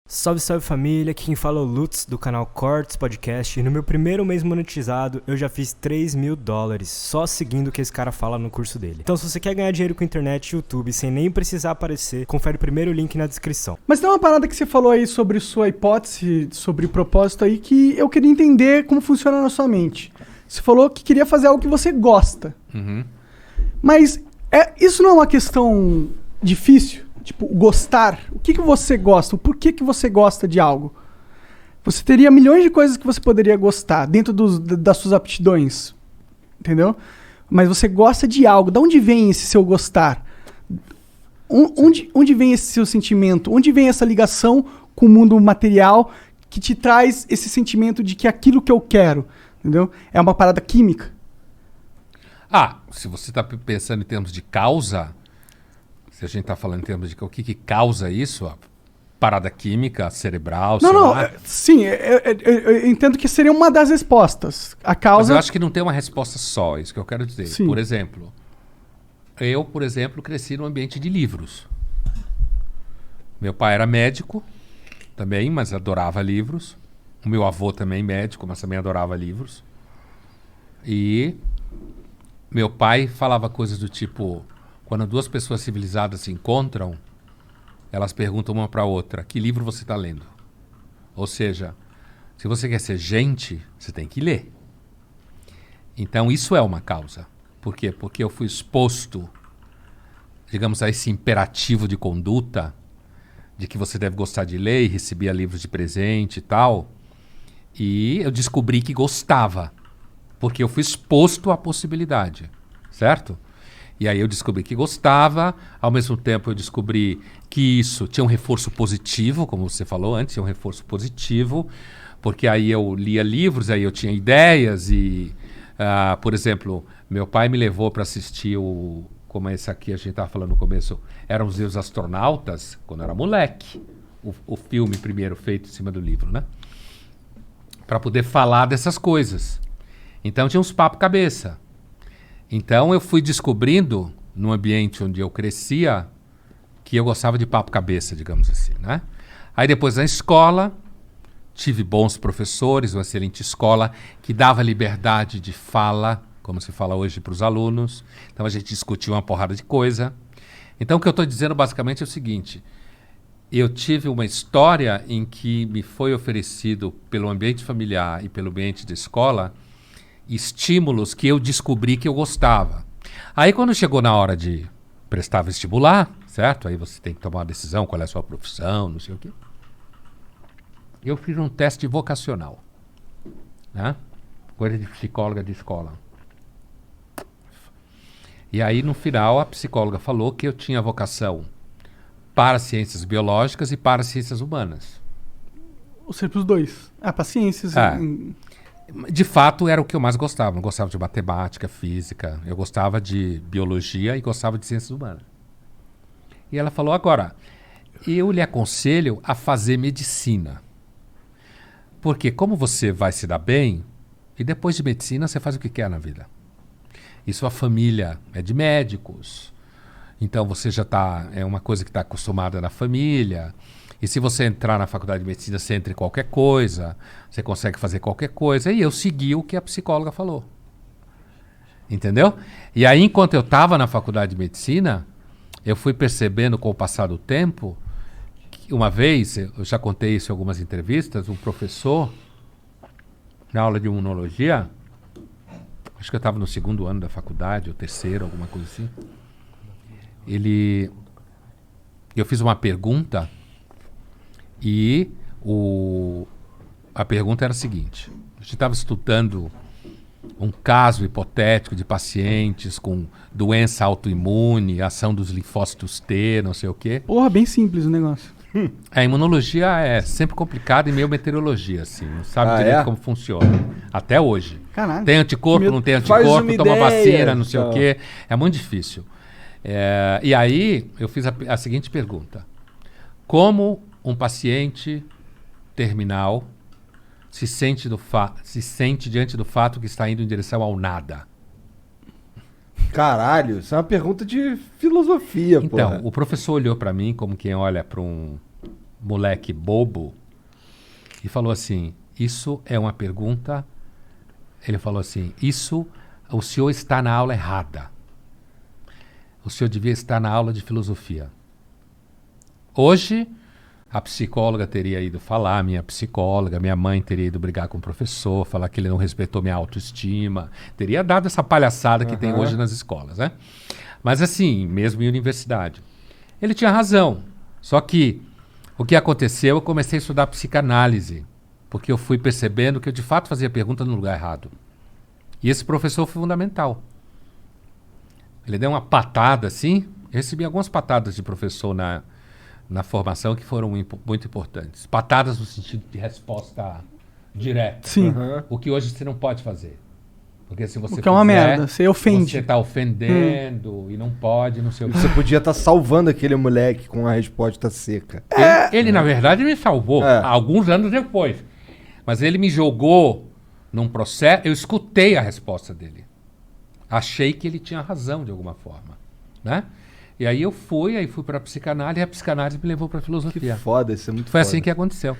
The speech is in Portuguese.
Salve, salve família, aqui quem fala é o Lutz do canal Cortes Podcast e no meu primeiro mês monetizado eu já fiz $3.000 só seguindo o que esse cara fala no curso dele. Então se você quer ganhar dinheiro com internet e YouTube sem nem precisar aparecer, confere o primeiro link na descrição. Mas tem uma parada que você falou aí sobre sua hipótese, sobre propósito aí, que eu queria entender como funciona na sua mente. Você falou que queria fazer algo que você gosta. Mas isso não é uma questão difícil? Tipo, gostar. O que você gosta? O porquê que você gosta de algo? Você teria milhões de coisas que você poderia gostar dentro das suas aptidões. Entendeu? Mas você gosta de algo. De onde vem esse seu gostar? Onde vem esse seu sentimento? Onde vem essa ligação com o mundo material que te traz esse sentimento de que é aquilo que eu quero? Entendeu? É uma parada química? Se você está pensando em termos de causa, se a gente está falando em termos de o que causa isso, a parada química, cerebral, sim, eu entendo que seria uma das respostas. A causa... Mas eu acho que não tem uma resposta só, isso que eu quero dizer. Sim. Por exemplo, eu, cresci num ambiente de livros. Meu pai era médico também, mas adorava livros. O meu avô também médico, mas também adorava livros. E meu pai falava coisas do tipo... Quando duas pessoas civilizadas se encontram, elas perguntam uma para a outra, que livro você está lendo? Ou seja, se você quer ser gente, você tem que ler. Então isso é uma causa. Por quê? Porque eu fui exposto, digamos, a esse imperativo de conduta, de que você deve gostar de ler e recebia livros de presente e tal. E eu descobri que gostava, porque eu fui exposto à possibilidade, certo? E aí eu descobri que gostava, ao mesmo tempo eu descobri que isso tinha um reforço positivo, como você falou antes, tinha um reforço positivo, porque aí eu lia livros, aí eu tinha ideias e, por exemplo, meu pai me levou para assistir como esse aqui a gente estava falando no começo, eram os astronautas, quando eu era moleque, o filme primeiro feito em cima do livro, né? Para poder falar dessas coisas. Então tinha uns papo cabeça. Então eu fui descobrindo, no ambiente onde eu crescia, que eu gostava de papo cabeça, digamos assim, né? Aí depois na escola, tive bons professores, uma excelente escola, que dava liberdade de fala, como se fala hoje para os alunos. Então a gente discutia uma porrada de coisa. Então o que eu estou dizendo basicamente é o seguinte, eu tive uma história em que me foi oferecido pelo ambiente familiar e pelo ambiente de escola, estímulos que eu descobri que eu gostava. Aí quando chegou na hora de prestar vestibular, certo? Aí você tem que tomar uma decisão, qual é a sua profissão, não sei o quê. Eu fiz um teste vocacional, né? Coisa de psicóloga de escola. E aí no final a psicóloga falou que eu tinha vocação para ciências biológicas e para ciências humanas. Ou seja, para os dois. Para ciências... De fato, era o que eu mais gostava. Eu gostava de matemática, física. Eu gostava de biologia e gostava de ciências humanas. E ela falou, agora, eu lhe aconselho a fazer medicina. Porque como você vai se dar bem, e depois de medicina você faz o que quer na vida. E sua família é de médicos. Então você já está... É uma coisa que está acostumada na família... E se você entrar na faculdade de medicina, você entra em qualquer coisa, você consegue fazer qualquer coisa. E eu segui o que a psicóloga falou. Entendeu? E aí, enquanto eu estava na faculdade de medicina, eu fui percebendo com o passar do tempo, que uma vez, eu já contei isso em algumas entrevistas, um professor, na aula de imunologia, acho que eu estava no 2º ano da faculdade, ou 3º, alguma coisa assim, eu fiz uma pergunta. E a pergunta era a seguinte, a gente estava estudando um caso hipotético de pacientes com doença autoimune, ação dos linfócitos T, não sei o quê. Porra, bem simples o negócio. A imunologia é sempre complicada e meio meteorologia, assim, não sabe direito como funciona. Até hoje. Caralho. Tem anticorpo, não tem anticorpo, toma vacina, não sei o quê. É muito difícil. E aí eu fiz a seguinte pergunta. Como um paciente terminal se sente diante do fato que está indo em direção ao nada? Caralho, isso é uma pergunta de filosofia, então, porra. o professor olhou para mim como quem olha para um moleque bobo, e falou assim, isso é uma pergunta... Ele falou assim, o senhor está na aula errada. O senhor devia estar na aula de filosofia. Hoje, a psicóloga teria ido falar, minha psicóloga, minha mãe teria ido brigar com o professor, falar que ele não respeitou minha autoestima, teria dado essa palhaçada que tem hoje nas escolas, né? Mas assim, mesmo em universidade. Ele tinha razão, só que o que aconteceu, eu comecei a estudar psicanálise, porque eu fui percebendo que eu de fato fazia pergunta no lugar errado. E esse professor foi fundamental. Ele deu uma patada assim, eu recebi algumas patadas de professor na formação que foram muito importantes. Patadas no sentido de resposta direta. Sim. O que hoje você não pode fazer. Porque se você Porque é uma merda, você ofende. Você está ofendendo e não pode, não sei o que. Você podia estar salvando aquele moleque com a resposta seca. Ele, na verdade, me salvou alguns anos depois. Mas ele me jogou num processo... Eu escutei a resposta dele. Achei que ele tinha razão de alguma forma, né? E aí eu fui para a psicanálise e a psicanálise me levou para a filosofia. Que foda, isso é muito Foi foda. assim que aconteceu.